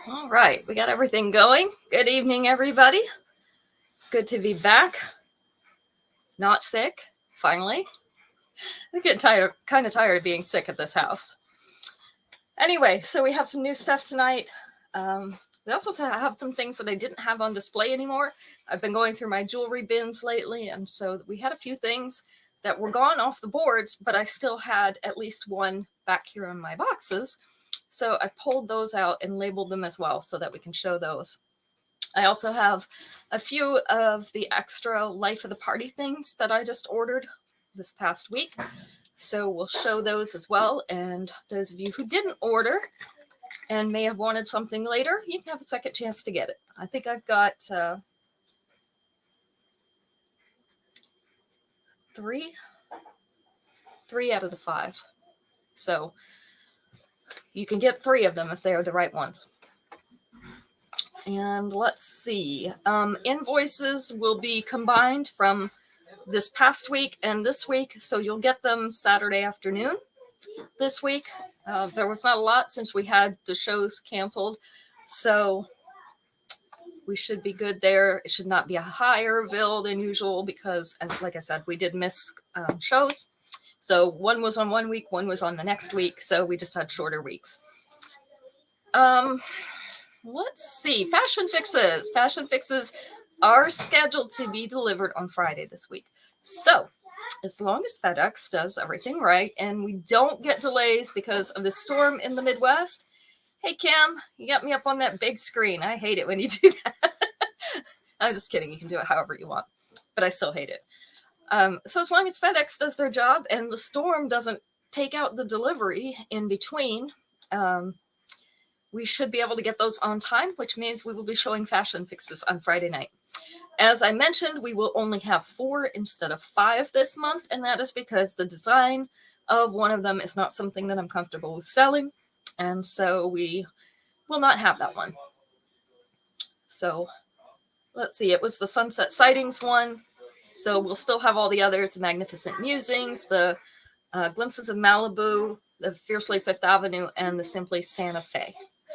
All right, we got everything going. Good evening, everybody. Good to be back. Not sick, finally. I'm getting kind of tired of being sick at this house. Anyway, so we have some new stuff tonight. We also have some things that I didn't have on display anymore. I've been going through my jewelry bins lately, and so we had a few things that were gone off the boards, but I still had at least one back here in my boxes. So I pulled those out and labeled them as well so that we can show those. I also have a few of the extra Life of the Party things that I just ordered this past week. So we'll show those as well. And those of you who didn't order and may have wanted something later, you can have a second chance to get it. I think I've got three out of the 5. So you can get 3 of them if they're the right ones. And let's see. Invoices will be combined from this past week and this week. So you'll get them Saturday afternoon this week. There was not a lot since we had the shows canceled. So we should be good there. It should not be a higher bill than usual because, like I said, we did miss shows. So one was on one week, one was on the next week. So we just had shorter weeks. Let's see. Fashion fixes. Fashion fixes are scheduled to be delivered on Friday this week. So as long as FedEx does everything right and we don't get delays because of the storm in the Midwest. Hey, Kim, you got me up on that big screen. I hate it when you do that. I'm just kidding. You can do it however you want, but I still hate it. So as long as FedEx does their job and the storm doesn't take out the delivery in between, we should be able to get those on time, which means we will be showing fashion fixes on Friday night. As I mentioned, we will only have 4 instead of 5 this month, and that is because the design of one of them is not something that I'm comfortable with selling, and so we will not have that one. So let's see, it was the Sunset Sightings one, so we'll still have all the others, the Magnificent Musings, the Glimpses of Malibu, the Fiercely Fifth Avenue, and the Simply Santa Fe.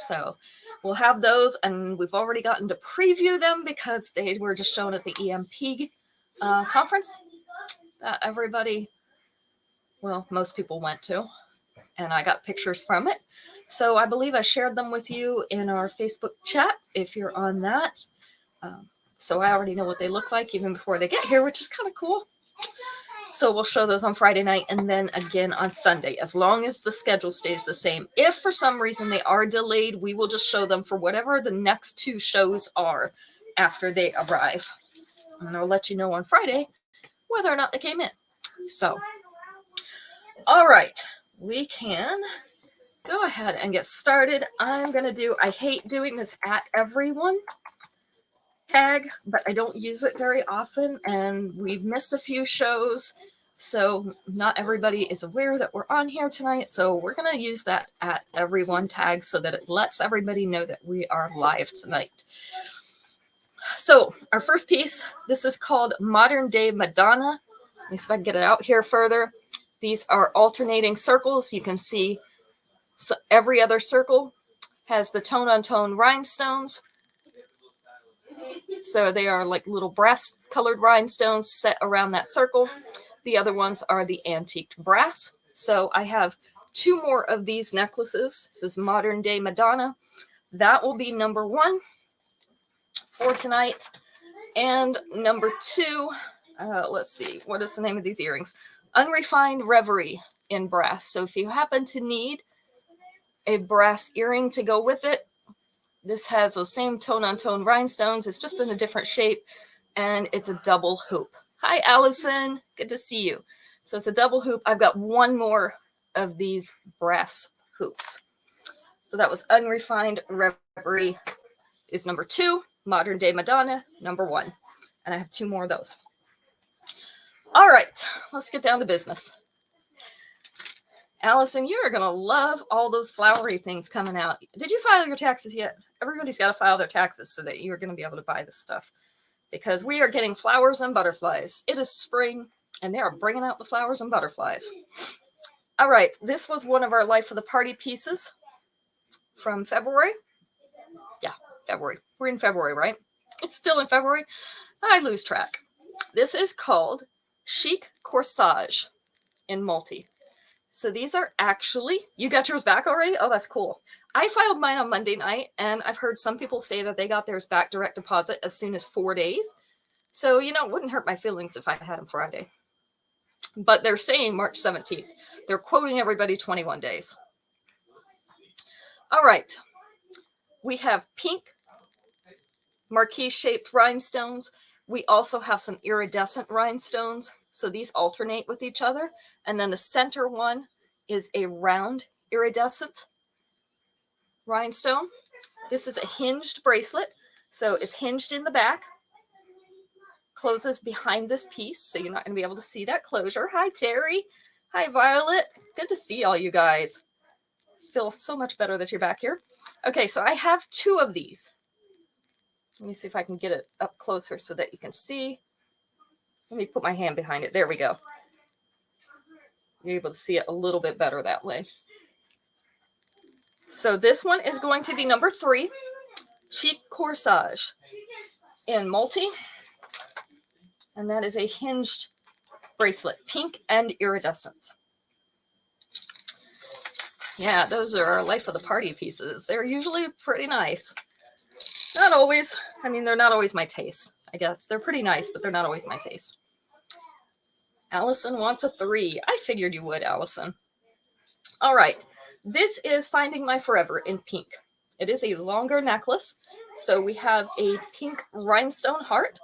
So we'll have those, and we've already gotten to preview them because they were just shown at the EMP conference that everybody, well, most people went to, and I got pictures from it. So I believe I shared them with you in our Facebook chat if you're on that. So I already know what they look like even before they get here, which is kind of cool. So we'll show those on Friday night and then again on Sunday, as long as the schedule stays the same. If for some reason they are delayed, we will just show them for whatever the next 2 shows are after they arrive. And I'll let you know on Friday whether or not they came in. So, all right, we can go ahead and get started. I'm going to do, I hate doing this at everyone tag, but I don't use it very often, and we've missed a few shows, so not everybody is aware that we're on here tonight, so we're going to use that at everyone tag so that it lets everybody know that we are live tonight. So our first piece, this is called Modern Day Madonna. Let me see if I can get it out here further. These are alternating circles. You can see every other circle has the tone-on-tone rhinestones. So they are like little brass colored rhinestones set around that circle. The other ones are the antiqued brass. So I have 2 more of these necklaces. This is Modern Day Madonna. That will be number 1 for tonight. And number 2, let's see, what is the name of these earrings? Unrefined Reverie in brass. So if you happen to need a brass earring to go with it, this has those same tone-on-tone rhinestones. It's just in a different shape, and it's a double hoop. Hi, Allison. Good to see you. So it's a double hoop. I've got 1 more of these brass hoops. So that was Unrefined Reverie is number 2. Modern Day Madonna, number 1. And I have 2 more of those. All right, let's get down to business. Allison, you are going to love all those flowery things coming out. Did you file your taxes yet? Everybody's got to file their taxes so that you're going to be able to buy this stuff. Because we are getting flowers and butterflies. It is spring, and they are bringing out the flowers and butterflies. All right, this was one of our Life of the Party pieces from February. February. We're in February, right? It's still in February. I lose track. This is called Chic Corsage in multi. So these are actually, you got yours back already? Oh, that's cool. I filed mine on Monday night, and I've heard some people say that they got theirs back direct deposit as soon as 4 days. So, you know, it wouldn't hurt my feelings if I had them Friday. But they're saying March 17th. They're quoting everybody 21 days. All right. We have pink marquise-shaped rhinestones. We also have some iridescent rhinestones. So these alternate with each other. And then the center one is a round iridescent rhinestone. This is a hinged bracelet. So it's hinged in the back. Closes behind this piece. So you're not going to be able to see that closure. Hi, Terry. Hi, Violet. Good to see all you guys. Feel so much better that you're back here. Okay, so I have 2 of these. Let me see if I can get it up closer so that you can see. Let me put my hand behind it. There we go. You're able to see it a little bit better that way. So this one is going to be number 3, Chic Corsage in multi. And that is a hinged bracelet, pink and iridescent. Yeah, those are our life of the party pieces. They're usually pretty nice. Not always. I mean, they're not always my taste, I guess. They're pretty nice, but they're not always my taste. Allison wants a 3. I figured you would, Allison. All right. This is Finding My Forever in pink. It is a longer necklace. So we have a pink rhinestone heart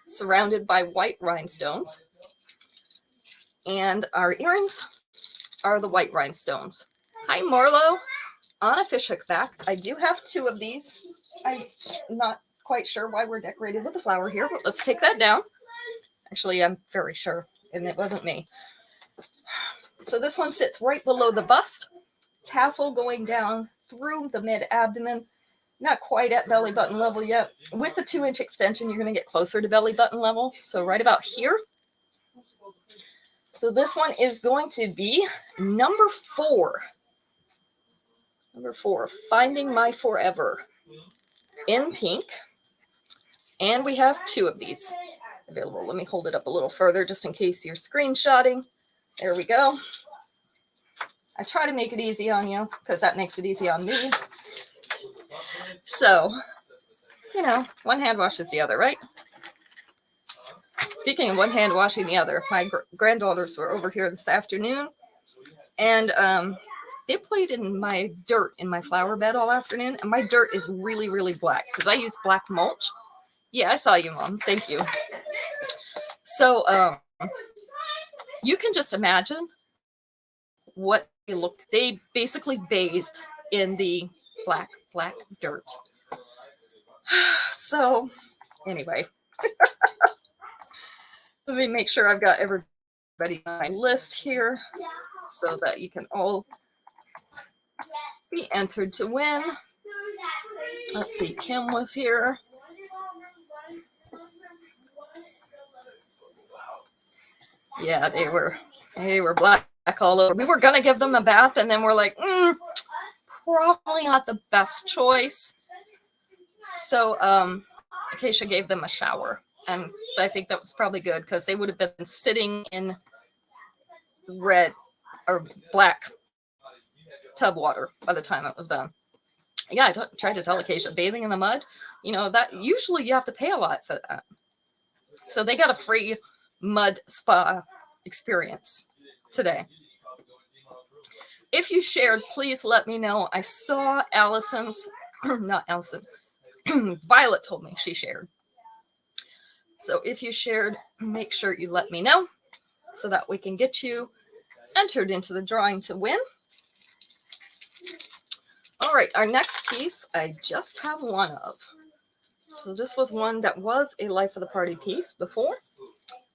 surrounded by white rhinestones. And our earrings are the white rhinestones. Hi, Marlo. On a fishhook back. I do have 2 of these. I'm not quite sure why we're decorated with a flower here, but let's take that down. Actually, I'm very sure, and it wasn't me. So this one sits right below the bust. Tassel going down through the mid-abdomen. Not quite at belly button level yet. With the 2-inch extension, you're going to get closer to belly button level. So right about here. So this one is going to be number 4. Number 4, Finding My Forever in pink. And we have 2 of these available. Let me hold it up a little further just in case you're screenshotting. There we go. I try to make it easy on you because that makes it easy on me. So, you know, one hand washes the other, right? Speaking of one hand washing the other, my granddaughters were over here this afternoon, and they played in my dirt in my flower bed all afternoon, and my dirt is really, really black because I use black mulch. Yeah, I saw you, Mom. Thank you. So you can just imagine what they look. They basically bathed in the black dirt. So anyway, let me make sure I've got everybody on my list here so that you can all be entered to win. Let's see, Kim was here. Yeah, they were black all over. We were gonna give them a bath, and then we're like, probably not the best choice. So Acacia gave them a shower, and I think that was probably good because they would have been sitting in red or black tub water by the time it was done. Yeah, I tried to tell Acacia, bathing in the mud, you know, that usually you have to pay a lot for that. So they got a free mud spa experience today. If you shared, please let me know. I saw Allison's, not Allison, Violet told me she shared. So if you shared, make sure you let me know so that we can get you entered into the drawing to win. All right, our next piece, I just have one of. So this was one that was a Life of the Party piece before.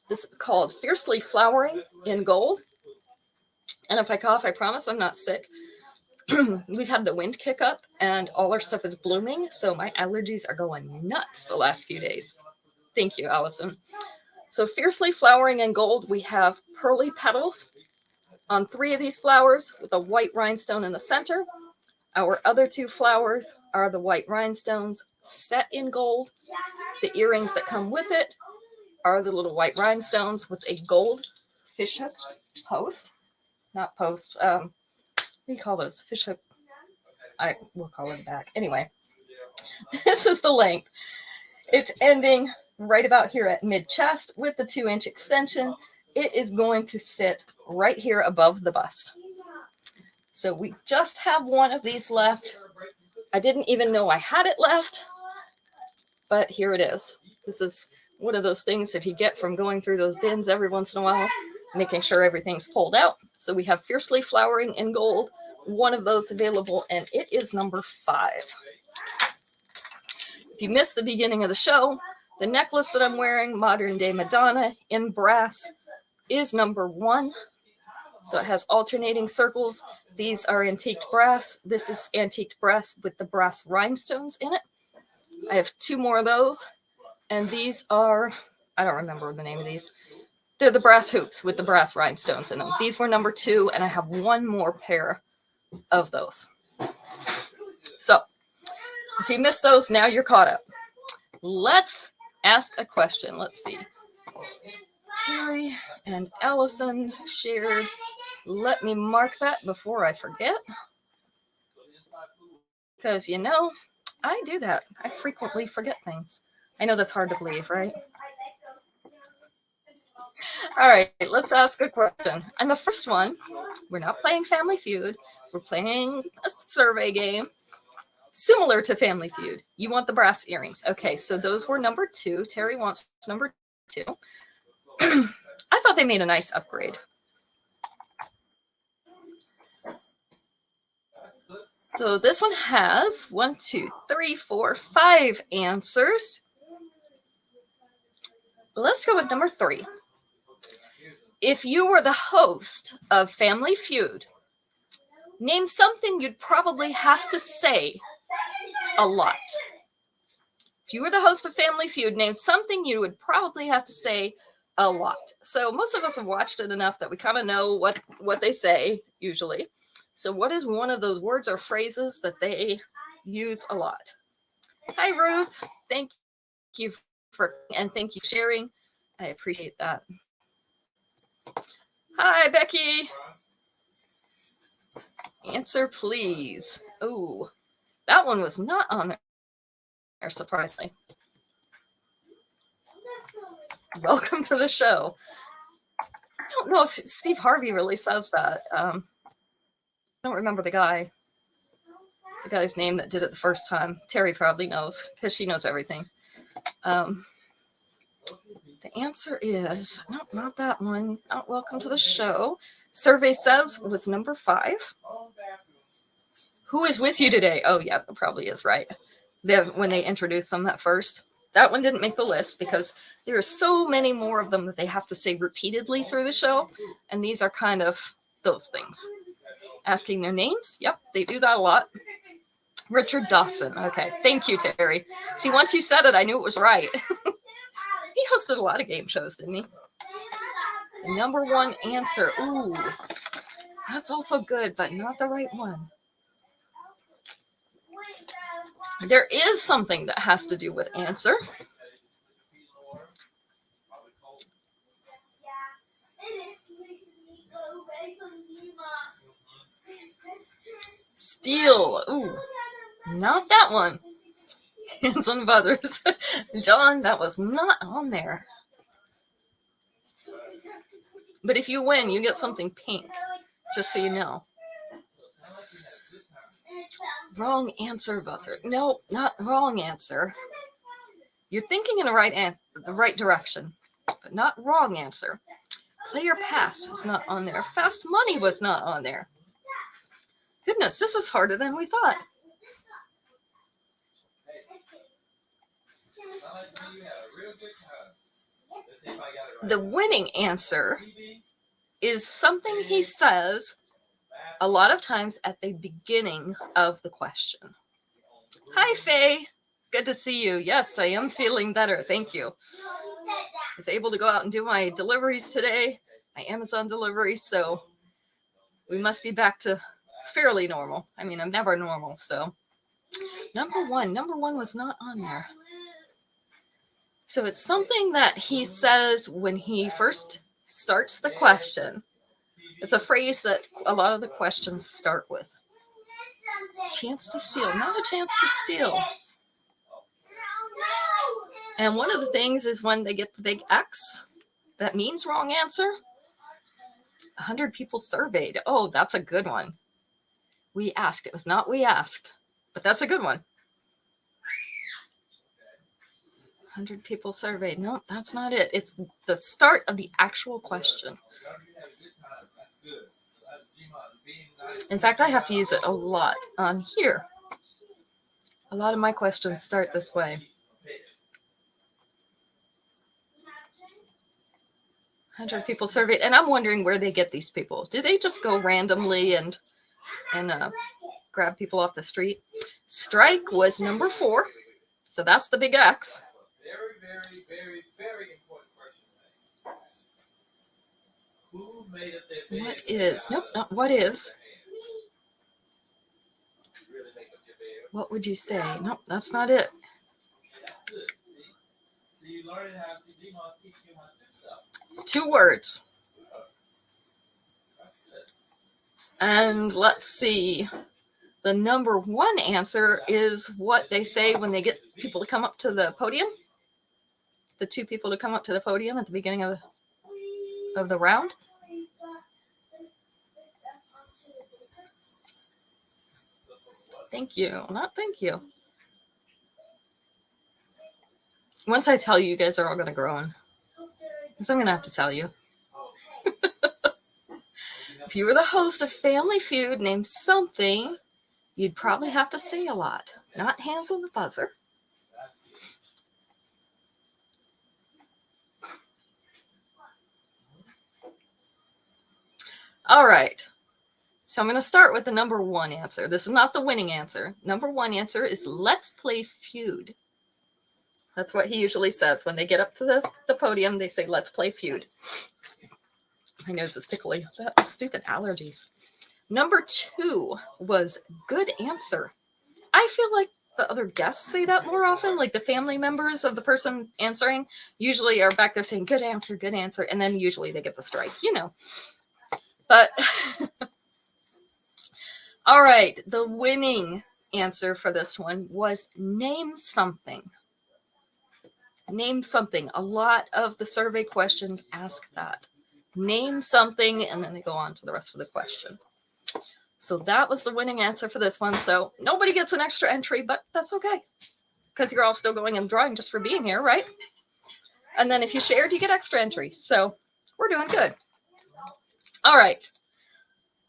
This is called Fiercely Flowering in Gold. And if I cough, I promise I'm not sick. We've had the wind kick up and all our stuff is blooming. So my allergies are going nuts the last few days. Thank you, Allison. So Fiercely Flowering in Gold, we have pearly petals on 3 of these flowers with a white rhinestone in the center. Our other two flowers are the white rhinestones set in gold. The earrings that come with it are the little white rhinestones with a gold fishhook post. Not post. What do you call those? Fishhook. We'll call it back. Anyway, this is the length. It's ending right about here at mid-chest with the 2-inch extension. It is going to sit right here above the bust. So we just have one of these left. I didn't even know I had it left, but here it is. This is one of those things that you get from going through those bins every once in a while, making sure everything's pulled out. So we have Fiercely Flowering in gold, one of those available, and it is number 5. If you missed the beginning of the show, the necklace that I'm wearing, Modern Day Madonna in brass, is number 1. So it has alternating circles. These are antiqued brass. This is antiqued brass with the brass rhinestones in it. I have 2 more of those. And these are, I don't remember the name of these. They're the brass hoops with the brass rhinestones in them. These were number 2, and I have 1 more pair of those. So if you missed those, now you're caught up. Let's ask a question. Let's see. Terry and Allison shared. Let me mark that before I forget. Because, you know, I do that. I frequently forget things. I know that's hard to believe, right? All right, let's ask a question. And the first one, we're not playing Family Feud. We're playing a survey game similar to Family Feud. You want the brass earrings. Okay, so those were number 2. Terry wants number 2. I thought they made a nice upgrade. So this one has 1, 2, 3, 4, 5 answers. Let's go with number 3. If you were the host of Family Feud, name something you'd probably have to say a lot. If you were the host of Family Feud, name something you would probably have to say a lot. So most of us have watched it enough that we kind of know what they say usually. So what is one of those words or phrases that they use a lot? Hi, Ruth. Thank you thank you for sharing. I appreciate that. Hi, Becky. Answer, please. Oh, that one was not on there, surprisingly. Welcome to the show. I don't know if Steve Harvey really says that. I don't remember the guy's name that did it the first time. Terry probably knows because she knows everything. The answer is, no, not that one. Not welcome to the show. Survey says was number 5. Who is with you today? Oh, yeah, that probably is right. When they introduced them at first. That one didn't make the list because there are so many more of them that they have to say repeatedly through the show. And these are kind of those things. Asking their names. Yep, they do that a lot. Richard Dawson. Okay, thank you, Terry. See, once you said it, I knew it was right. He hosted a lot of game shows, didn't he? The number 1 answer. Ooh, that's also good, but not the right one. There is something that has to do with answer. Steel. Ooh, not that one. Hands on buzzers. John, that was not on there. But if you win, you get something pink, just so you know. Wrong answer, buzzer. No, not wrong answer. You're thinking in the right direction, but not wrong answer. Player pass is not on there. Fast money was not on there. Goodness, this is harder than we thought. The winning answer is something he says a lot of times at the beginning of the question. Hi, Faye. Good to see you. Yes, I am feeling better. Thank you. I was able to go out and do my deliveries today, my Amazon deliveries, so we must be back to fairly normal. I mean, I'm never normal, so. Number one was not on there. So it's something that he says when he first starts the question. It's a phrase that a lot of the questions start with. Chance to steal, not a chance to steal. And one of the things is when they get the big X, that means wrong answer. 100 people surveyed. Oh, that's a good one. We asked. It was not we asked, but that's a good one. 100 people surveyed. No, that's not it. It's the start of the actual question. In fact, I have to use it a lot on here. A lot of my questions start this way. 100 people surveyed, and I'm wondering where they get these people. Do they just go randomly and grab people off the street? Strike was number 4, so that's the big X. Very important question. Who made up that bed? What is? Nope, not what is. What would you say? Nope, that's not it. It's 2 words. And let's see. The number 1 answer is what they say when they get people to come up to the podium. The 2 people to come up to the podium at the beginning of the round. Thank you. Not thank you. Once I tell you, you guys are all going to groan. Because I'm going to have to tell you. If you were the host of Family Feud, name something, you'd probably have to say a lot. Not hands on the buzzer. All right. So I'm going to start with the number 1 answer. This is not the winning answer. Number 1 answer is let's play feud. That's what he usually says. When they get up to the podium, they say, let's play feud. My nose is tickly. That stupid allergies. Number 2 was good answer. I feel like the other guests say that more often. Like the family members of the person answering usually are back there saying, good answer, good answer. And then usually they get the strike, you know. But, all right, the winning answer for this one was name something. Name something. A lot of the survey questions ask that. Name something, and then they go on to the rest of the question. So that was the winning answer for this one. So nobody gets an extra entry, but that's okay. Because you're all still going and drawing just for being here, right? And then if you shared, you get extra entries. So we're doing good. All right.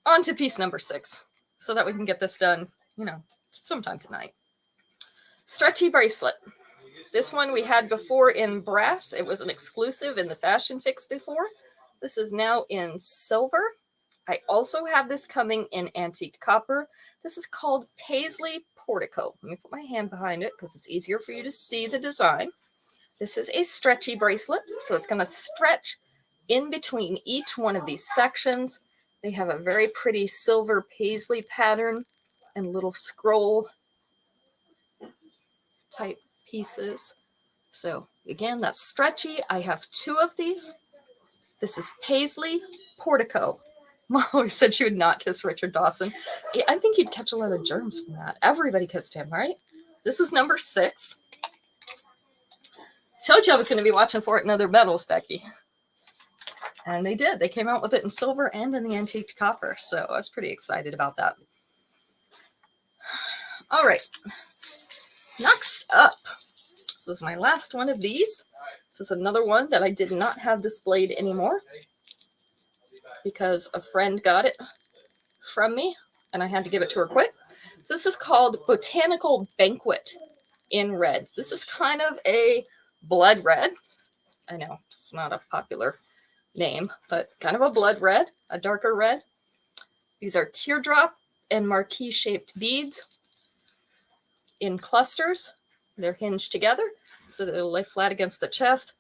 On to piece number 6. So that we can get this done, you know, sometime tonight. Stretchy bracelet. This one we had before in brass. It was an exclusive in the Fashion Fix before. This is now in silver. I also have this coming in antique copper. This is called Paisley Portico. Let me put my hand behind it because it's easier for you to see the design. This is a stretchy bracelet, so it's going to stretch in between each one of these sections. They have a very pretty silver paisley pattern and little scroll type pieces. So again, that's stretchy. I have 2 of these. This is Paisley Portico. Mom always said she would not kiss Richard Dawson. I think you'd catch a lot of germs from that. Everybody kissed him, right? This is number 6. Told you I was going to be watching for it in other metals, Becky. And they did. They came out with it in silver and in the antique copper. So I was pretty excited about that. All right. Next up. This is my last one of these. This is another one that I did not have displayed anymore because a friend got it from me and I had to give it to her quick. So this is called Botanical Banquet in red. This is kind of a blood red. I know it's not a popular name, but kind of a blood red, a darker red. These are teardrop and marquee shaped beads in clusters. They're hinged together so that it'll lay flat against the chest.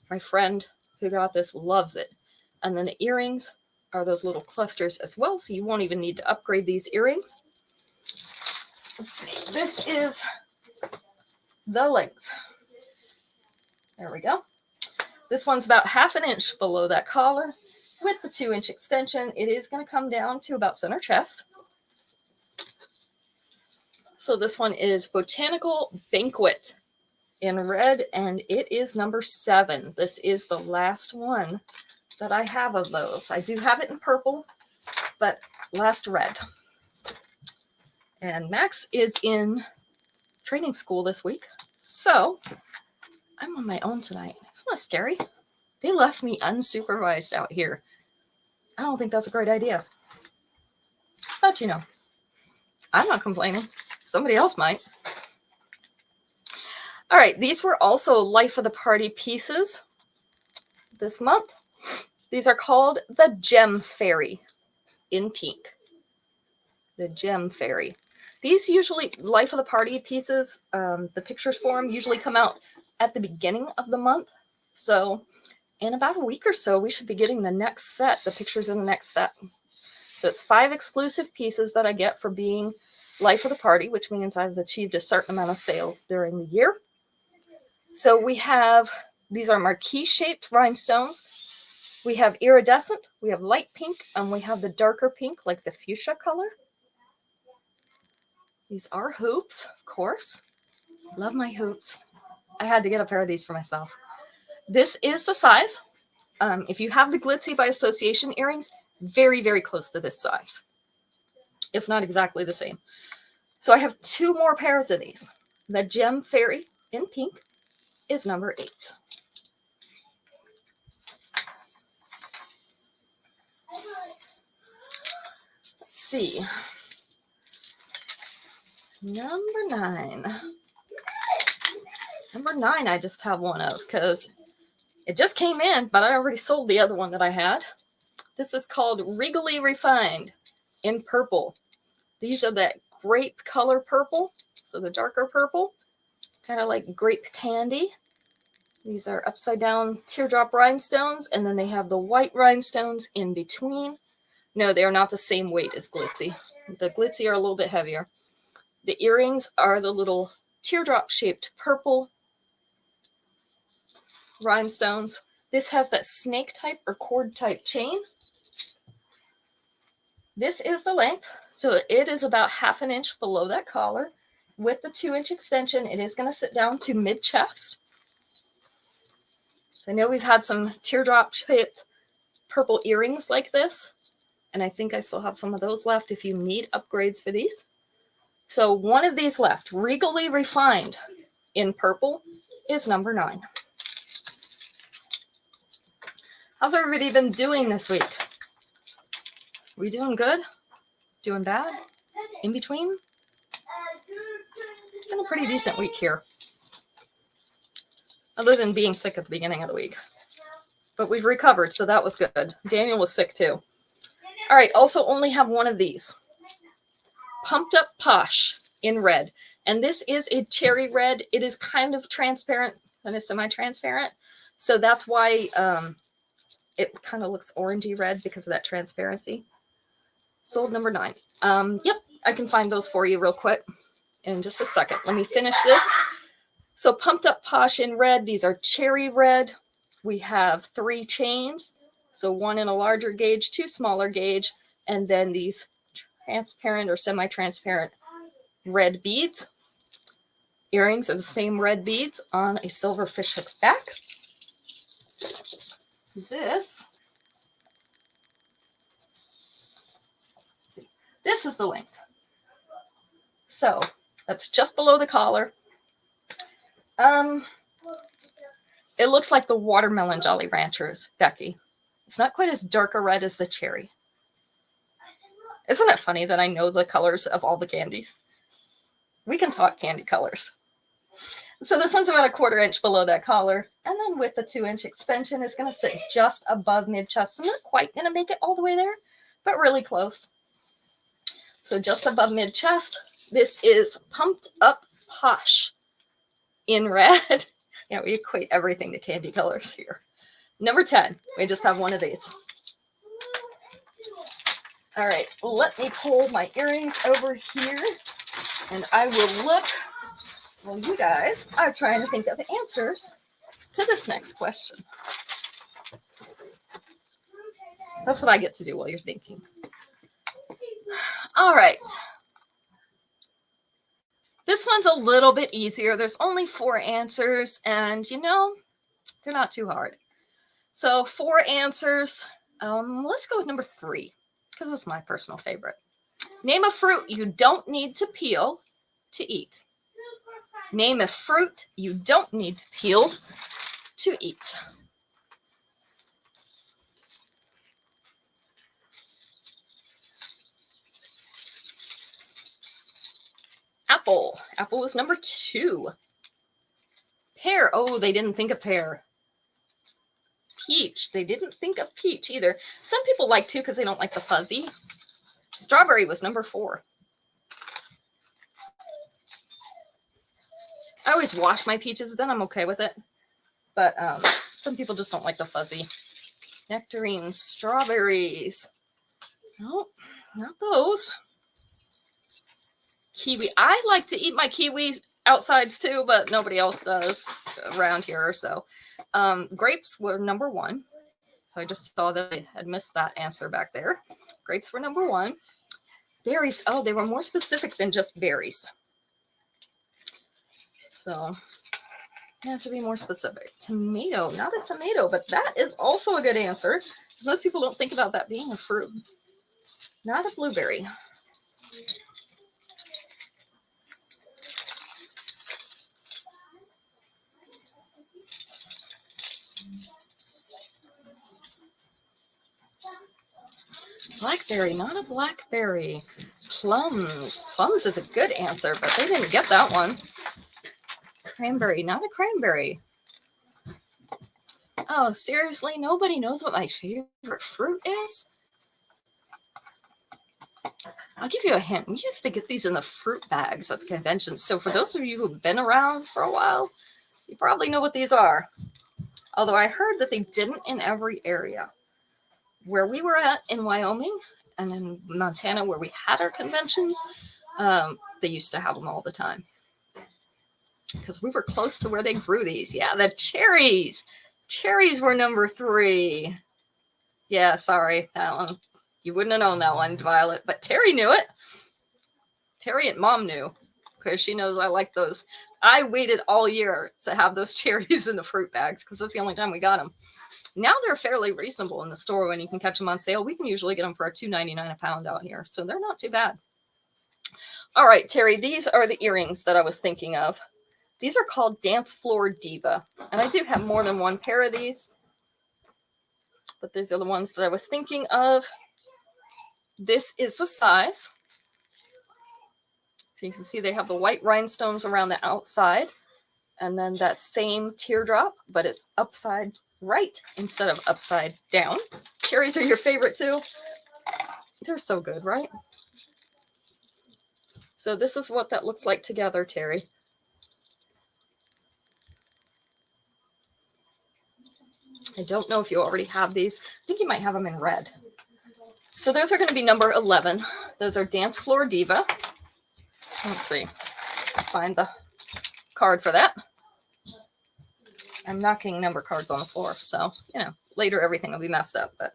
My friend who got this loves it. And then the earrings are those little clusters as well, so you won't even need to upgrade these earrings. Let's see, this is the length. There we go. This one's about 1/2 inch below that collar. With the 2-inch extension, it is going to come down to about center chest. So this one is Botanical Banquet in red, and it is number 7. This is the last one that I have of those. I do have it in purple, but last red. And Max is in training school this week, so I'm on my own tonight. It's not scary. They left me unsupervised out here. I don't think that's a great idea. But you know, I'm not complaining. Somebody else might. All right, these were also Life of the Party pieces this month. These are called the Gem Fairy in pink. The Gem Fairy. These usually, Life of the Party pieces, the pictures for them usually come out at the beginning of the month. So in about a week or so, we should be getting the next set, the pictures in the next set. So it's 5 exclusive pieces that I get for being Life of the Party, which means I've achieved a certain amount of sales during the year. So we have, these are marquee-shaped rhinestones. We have iridescent, we have light pink, and we have the darker pink, like the fuchsia color. These are hoops, of course. Love my hoops. I had to get a pair of these for myself. This is the size. If you have the Glitzy by Association earrings, very, very close to this size, if not exactly the same. So I have 2 more pairs of these. The Gem Fairy in pink is number 8. Let's see. Number 9. Number 9 I just have one of because it just came in, but I already sold the other one that I had. This is called Regally Refined in purple. These are that grape color purple, so the darker purple, kind of like grape candy. These are upside down teardrop rhinestones, and then they have the white rhinestones in between. No, they are not the same weight as Glitzy. The Glitzy are a little bit heavier. The earrings are the little teardrop shaped purple rhinestones. This has that snake type or cord type chain. This is the length, so it is about 1/2 inch below that collar. With the 2-inch extension, it is going to sit down to mid-chest. So I know we've had some teardrop-shaped purple earrings like this, and I think I still have some of those left if you need upgrades for these. So one of these left, Regally Refined in purple, is number 9. How's everybody been doing this week? We doing good? Doing bad? In between? It's been a pretty decent week here. Other than being sick at the beginning of the week. But we've recovered, so that was good. Daniel was sick too. All right, also only have one of these. Pumped Up Posh in red. And this is a cherry red. It is kind of transparent, kind of semi-transparent. So that's why it kind of looks orangey red because of that transparency. Sold number 9. Yep, I can find those for you real quick in just a second. Let me finish this. So Pumped Up Posh in red. These are cherry red. We have 3 chains. So 1 in a larger gauge, 2 smaller gauge, and then these transparent or semi-transparent red beads. Earrings are the same red beads on a silver fishhook back. This is the length. So that's just below the collar. It looks like the watermelon Jolly Ranchers, Becky. It's not quite as dark a red as the cherry. Isn't it funny that I know the colors of all the candies? We can talk candy colors. So this one's about 1/4 inch below that collar. And then with the 2-inch extension, it's going to sit just above mid-chest. I'm not quite going to make it all the way there, but really close. So just above mid-chest, this is Pumped Up Posh in red. Yeah, we equate everything to candy colors here. Number 10, we just have one of these. All right, let me pull my earrings over here and I will look while you guys are trying to think of answers to this next question. That's what I get to do while you're thinking. All right. This one's a little bit easier. There's only 4 answers, and you know, they're not too hard. So 4 answers. Let's go with number 3, because it's my personal favorite. Name a fruit you don't need to peel to eat. Name a fruit you don't need to peel to eat. Apple. Apple was number 2. Pear. Oh, they didn't think of pear. Peach. They didn't think of peach either. Some people like to because they don't like the fuzzy. Strawberry was number 4. I always wash my peaches, then I'm okay with it. But some people just don't like the fuzzy. Nectarines, strawberries. Nope, not those. Kiwi. I like to eat my kiwi outsides too, but nobody else does around here. So grapes were number 1. So I just saw that I had missed that answer back there. Grapes were number 1. Berries. Oh, they were more specific than just berries. So you have to be more specific. Tomato. Not a tomato, but that is also a good answer. Most people don't think about that being a fruit. Not a blueberry. Blackberry, not a blackberry. Plums. Plums is a good answer, but they didn't get that one. Cranberry, not a cranberry. Oh, seriously? Nobody knows what my favorite fruit is? I'll give you a hint. We used to get these in the fruit bags at the convention. So for those of you who've been around for a while, you probably know what these are. Although I heard that they didn't in every area. Where we were at in Wyoming and in Montana where we had our conventions, they used to have them all the time. Because we were close to where they grew these. Yeah, the cherries. Cherries were number 3. Yeah, sorry. That one. You wouldn't have known that one, Violet. But Terry knew it. Terry and Mom knew. Because she knows I like those. I waited all year to have those cherries in the fruit bags. Because that's the only time we got them. Now they're fairly reasonable in the store when you can catch them on sale. We can usually get them for $2.99 a pound out here. So they're not too bad. All right, Terry, these are the earrings that I was thinking of. These are called Dance Floor Diva. And I do have more than one pair of these. But these are the ones that I was thinking of. This is the size. So you can see they have the white rhinestones around the outside. And then that same teardrop, but it's upside right instead of upside down. Cherries are your favorite too. They're so good, right? So this is what that looks like together, Terry. I don't know if you already have these. I think you might have them in red. So those are going to be number 11. Those are Dance Floor Diva. Let's see. Find the card for that. I'm knocking number cards on the floor, so, you know, later everything will be messed up, but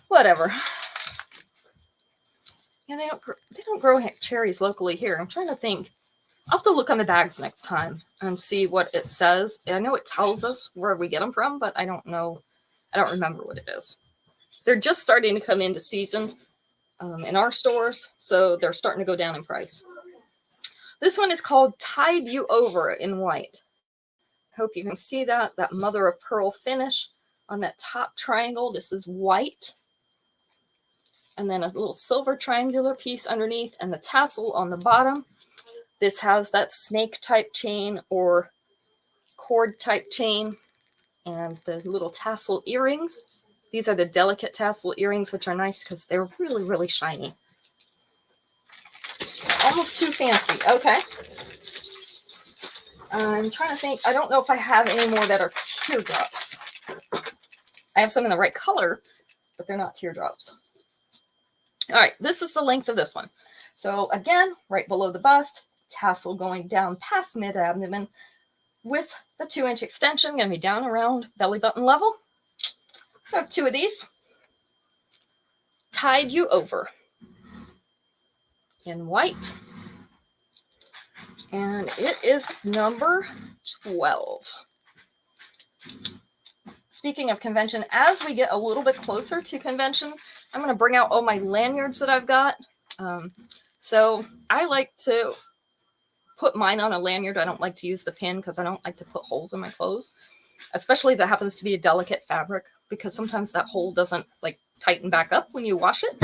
whatever. Yeah, they don't grow cherries locally here. I'm trying to think. I'll have to look on the bags next time and see what it says. I know it tells us where we get them from, but I don't know. I don't remember what it is. They're just starting to come into season in our stores, so they're starting to go down in price. This one is called Tide You Over in white. Hope you can see that mother of pearl finish on that top triangle. This is white. And then a little silver triangular piece underneath and the tassel on the bottom. This has that snake type chain or cord type chain and the little tassel earrings. These are the delicate tassel earrings, which are nice because they're really, really shiny. Almost too fancy. Okay. I'm trying to think. I don't know if I have any more that are teardrops. I have some in the right color, but they're not teardrops. All right, this is the length of this one. So again, right below the bust, tassel going down past mid-abdomen with the 2-inch extension, going to be down around belly button level. So I have 2 of these. Tied you over in white. And it is number 12. Speaking of convention, as we get a little bit closer to convention, I'm going to bring out all my lanyards that I've got. So I like to put mine on a lanyard. I don't like to use the pin because I don't like to put holes in my clothes, especially if it happens to be a delicate fabric, because sometimes that hole doesn't like tighten back up when you wash it.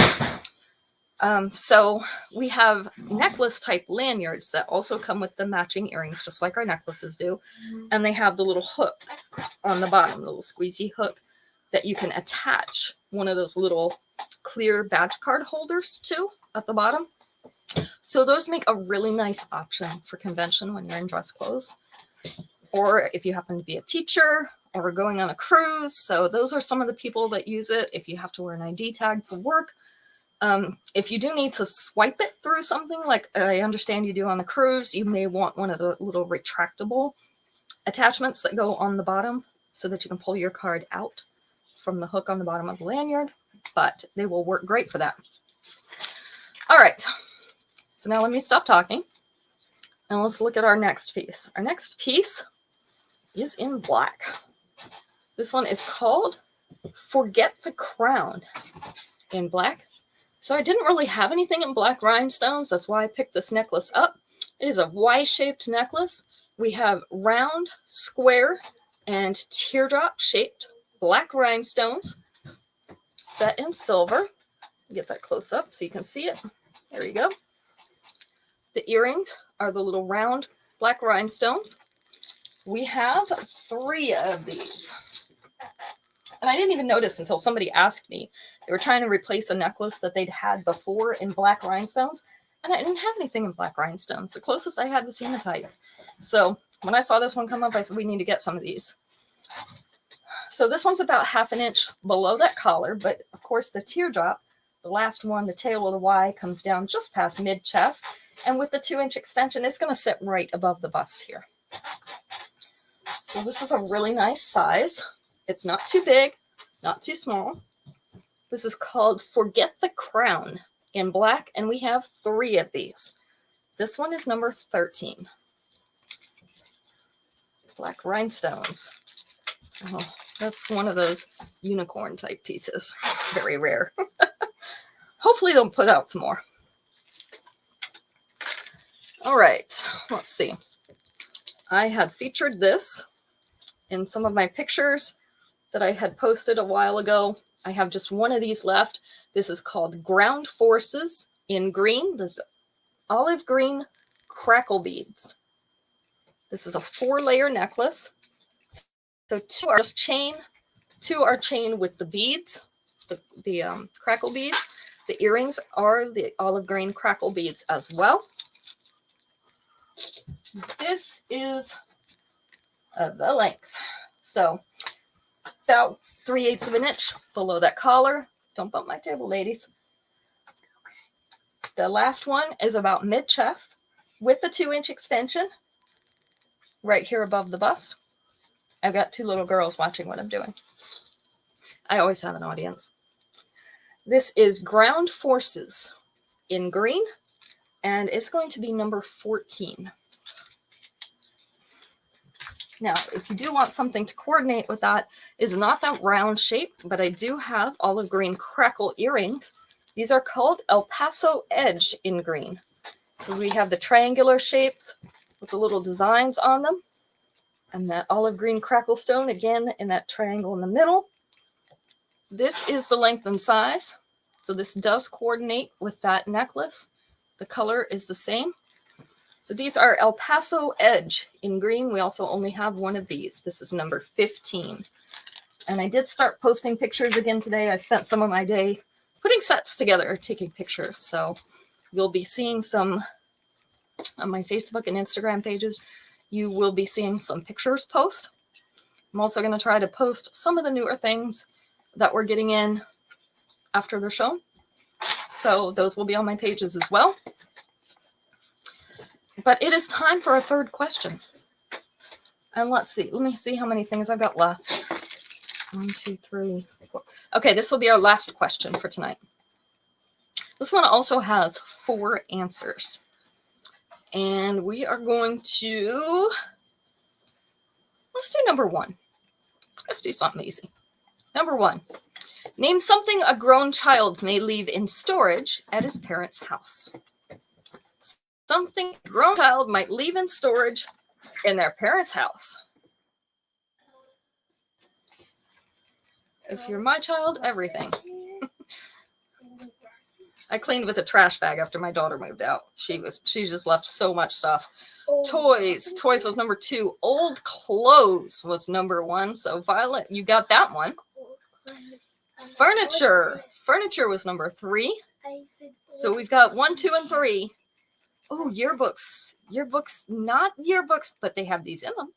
So we have necklace type lanyards that also come with the matching earrings, just like our necklaces do. And they have the little hook on the bottom, the little squeezy hook that you can attach one of those little clear badge card holders to at the bottom. So those make a really nice option for convention when you're in dress clothes, or if you happen to be a teacher or going on a cruise. So those are some of the people that use it. If you have to wear an ID tag to work, if you do need to swipe it through something, like I understand you do on the cruise, you may want one of the little retractable attachments that go on the bottom so that you can pull your card out from the hook on the bottom of the lanyard, but they will work great for that. All right, so now let me stop talking and let's look at our next piece. Our next piece is in black. This one is called Forget the Crown in black. So I didn't really have anything in black rhinestones. That's why I picked this necklace up. It is a Y-shaped necklace. We have round, square, and teardrop shaped black rhinestones set in silver. Get that close up so you can see it. There you go. The earrings are the little round black rhinestones. We have 3 of these. And I didn't even notice until somebody asked me. They were trying to replace a necklace that they'd had before in black rhinestones. And I didn't have anything in black rhinestones. The closest I had was hematite. So when I saw this one come up, I said, we need to get some of these. So this one's about 1/2 inch below that collar. But of course, the teardrop, the last one, the tail of the Y, comes down just past mid-chest. And with the 2-inch extension, it's going to sit right above the bust here. So this is a really nice size. It's not too big, not too small. This is called Forget the Crown in black, and we have 3 of these. This one is number 13. Black rhinestones. Oh, that's one of those unicorn type pieces. Very rare. Hopefully they'll put out some more. All right, let's see. I had featured this in some of my pictures that I had posted a while ago. I have just one of these left. This is called Ground Forces in green. This olive green crackle beads. This is a 4-layer necklace. So 2 are just chain, 2 are chain with the beads, the crackle beads. The earrings are the olive green crackle beads as well. This is the length. So about 3/8 of an inch below that collar. Don't bump my table, ladies. The last one is about mid-chest with the 2-inch extension right here above the bust. I've got 2 little girls watching what I'm doing. I always have an audience. This is Ground Forces in green, and it's going to be number 14. Now, if you do want something to coordinate with that, is not that round shape, but I do have olive green crackle earrings. These are called El Paso Edge in green. So we have the triangular shapes with the little designs on them, and that olive green crackle stone again in that triangle in the middle. This is the length and size. So this does coordinate with that necklace. The color is the same. So these are El Paso Edge in green. We also only have one of these. This is number 15. And I did start posting pictures again today. I spent some of my day putting sets together, taking pictures. So you'll be seeing some on my Facebook and Instagram pages. You will be seeing some pictures post. I'm also going to try to post some of the newer things that we're getting in after the show. So those will be on my pages as well. But it is time for a third question. And let's see. Let me see how many things I've got left. 1, 2, 3, 4. Okay, this will be our last question for tonight. This one also has 4 answers. And we are going to, let's do number 1. Let's do something easy. Number 1. Name something a grown child may leave in storage at his parents' house. Something a grown child might leave in storage in their parents' house. If you're my child, everything. I cleaned with a trash bag after my daughter moved out. She just left so much stuff. Toys was number 2. Old clothes was number 1. So Violet, you got that one. Furniture was number 3. So we've got 1, 2, and 3. Oh, yearbooks, not yearbooks, but they have these in them.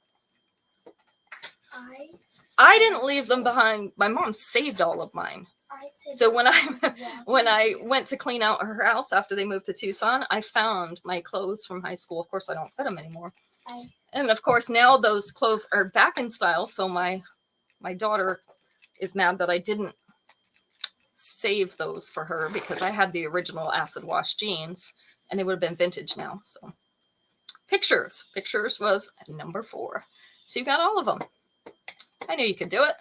I didn't leave them behind. My mom saved all of mine. So when I went to clean out her house after they moved to Tucson, I found my clothes from high school. Of course, I don't fit them anymore. And of course, now those clothes are back in style. So my daughter is mad that I didn't save those for her because I had the original acid wash jeans and they would have been vintage now. So pictures was number 4. So you got all of them. I knew you could do it.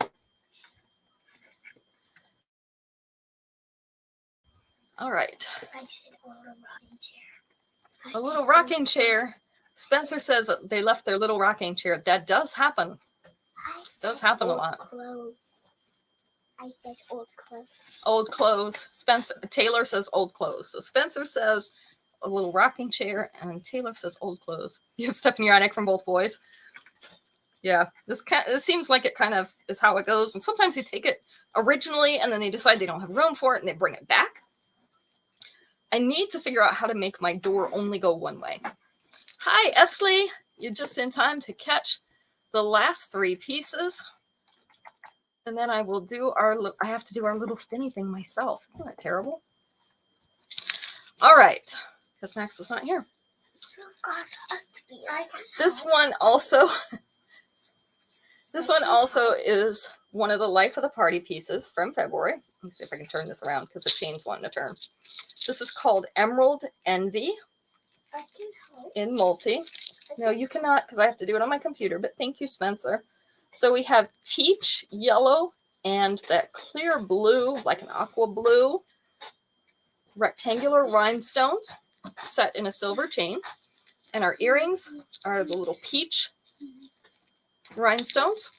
All right. I said a little rocking chair. A little rocking chair. Spencer says they left their little rocking chair. That does happen. It does happen a lot. Clothes. I said old clothes. Old clothes. Taylor says old clothes. So Spencer says a little rocking chair, and Taylor says old clothes. You have stuff in your attic from both boys. Yeah, it seems like it kind of is how it goes. And sometimes you take it originally, and then they decide they don't have room for it, and they bring it back. I need to figure out how to make my door only go one way. Hi, Esley. You're just in time to catch the last 3 pieces. And then I will do I have to do our little spinny thing myself. Isn't that terrible? All right, because Max is not here. This one also is one of the Life of the Party pieces from February. Let me see if I can turn this around because the chain's wanting to turn. This is called Emerald Envy in multi. No, you cannot because I have to do it on my computer, but thank you, Spencer. So we have peach, yellow, and that clear blue, like an aqua blue, rectangular rhinestones set in a silver chain. And our earrings are the little peach rhinestones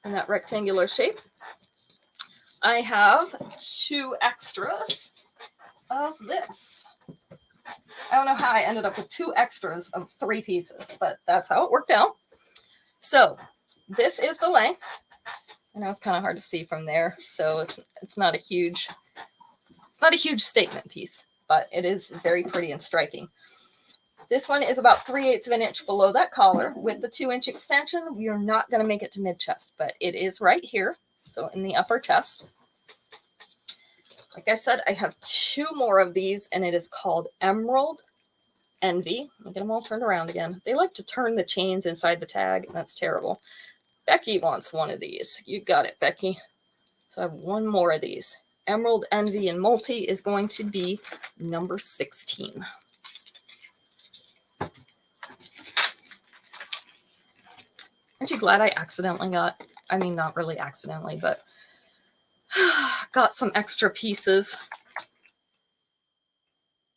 in that rectangular shape. I have 2 extras of this. I don't know how I ended up with 2 extras of 3 pieces, but that's how it worked out. So this is the length. I know it's kind of hard to see from there, so it's not a huge statement piece, but it is very pretty and striking. This one is about 3/8 of an inch below that collar with the 2-inch extension. We are not going to make it to mid chest, but it is right here. So in the upper chest. Like I said, I have 2 more of these, and it is called Emerald Envy. I'll get them all turned around again. They like to turn the chains inside the tag, and that's terrible. Becky wants one of these. You got it, Becky. So I have 1 more of these. Emerald Envy in multi is going to be number 16. Aren't you glad I accidentally not really accidentally, but got some extra pieces.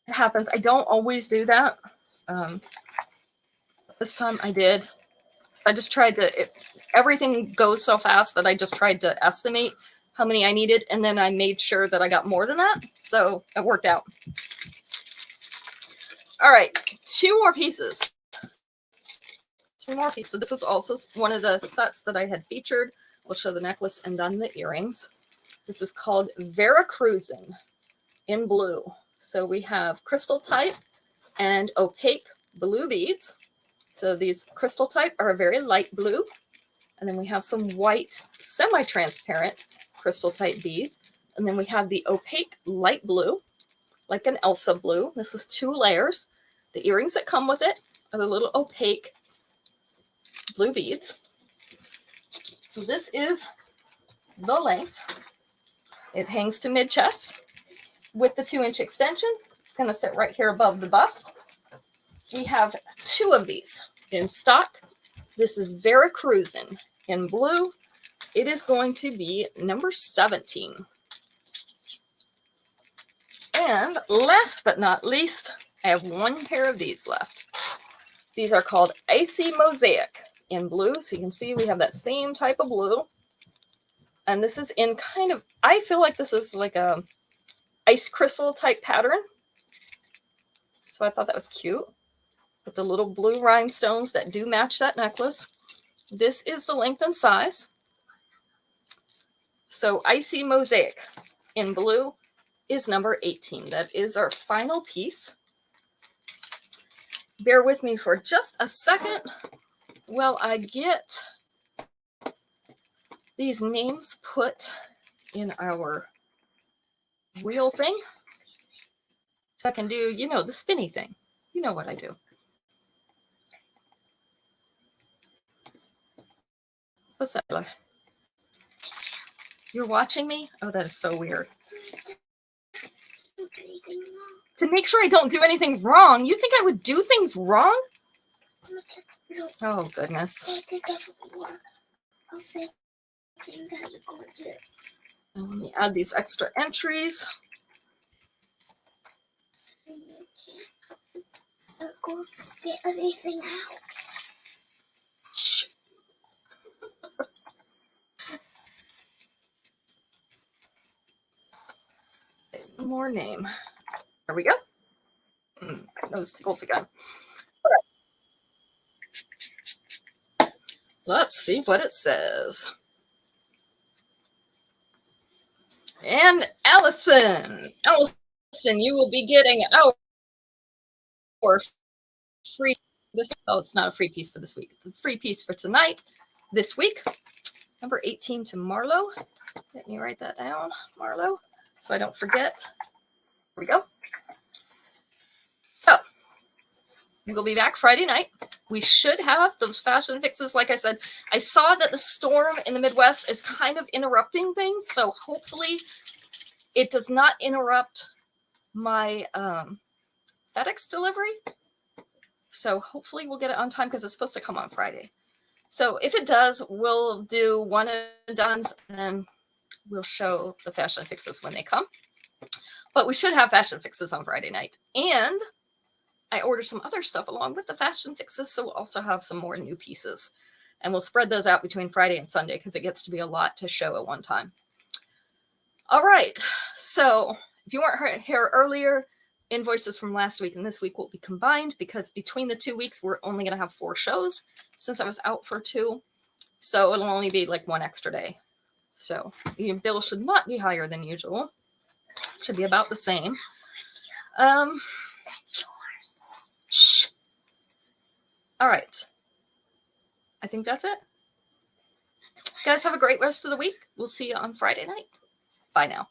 It happens. I don't always do that. This time I did. So I just tried to, everything goes so fast that I just tried to estimate how many I needed. And then I made sure that I got more than that. So it worked out. All right. 2 more pieces. 2 more pieces. So this was also one of the sets that I had featured. We'll show the necklace and then the earrings. This is called Veracruzan in blue. So we have crystal type and opaque blue beads. So these crystal type are a very light blue. And then we have some white semi-transparent crystal type beads. And then we have the opaque light blue. like an Elsa blue. This is 2 layers. The earrings that come with it are the little opaque blue beads. So this is the length. It hangs to mid-chest with the 2-inch extension. It's going to sit right here above the bust. We have 2 of these in stock. This is Veracruzan in blue. It is going to be number 17. And last but not least, I have 1 pair of these left. These are called Icy Mosaic in blue. So you can see we have that same type of blue. And this is in kind of, I feel like this is like a ice crystal type pattern. So I thought that was cute. With the little blue rhinestones that do match that necklace. This is the length and size. So Icy Mosaic in blue is number 18. That is our final piece. Bear with me for just a second while I get these names put in our wheel thing. So I can do, you know, the spinny thing. You know what I do. What's that like? You're watching me? Oh, that is so weird. To make sure I don't do anything wrong. You think I would do things wrong? Oh, goodness. Let me add these extra entries. Get everything out. Shh. More name. There we go. Nose tickles again. All right. Let's see what it says. And Allison, you will be getting our free. Oh, it's not a free piece for this week. The free piece for tonight, this week, number 18 to Marlo. Let me write that down, Marlo, so I don't forget. Here we go. So we'll be back Friday night. We should have those fashion fixes. Like I said, I saw that the storm in the Midwest is kind of interrupting things. So hopefully it does not interrupt my FedEx delivery. So hopefully we'll get it on time because it's supposed to come on Friday. So if it does, we'll do one and done's and then we'll show the fashion fixes when they come. But we should have fashion fixes on Friday night. And I ordered some other stuff along with the fashion fixes, so we'll also have some more new pieces. And we'll spread those out between Friday and Sunday because it gets to be a lot to show at one time. All right, so if you weren't here earlier, invoices from last week and this week will be combined because between the 2 weeks, we're only going to have 4 shows since I was out for 2. So it'll only be like 1 extra day. So your bill should not be higher than usual. It should be about the same. Shh. All right. I think that's it. Guys, have a great rest of the week. We'll see you on Friday night. Bye now.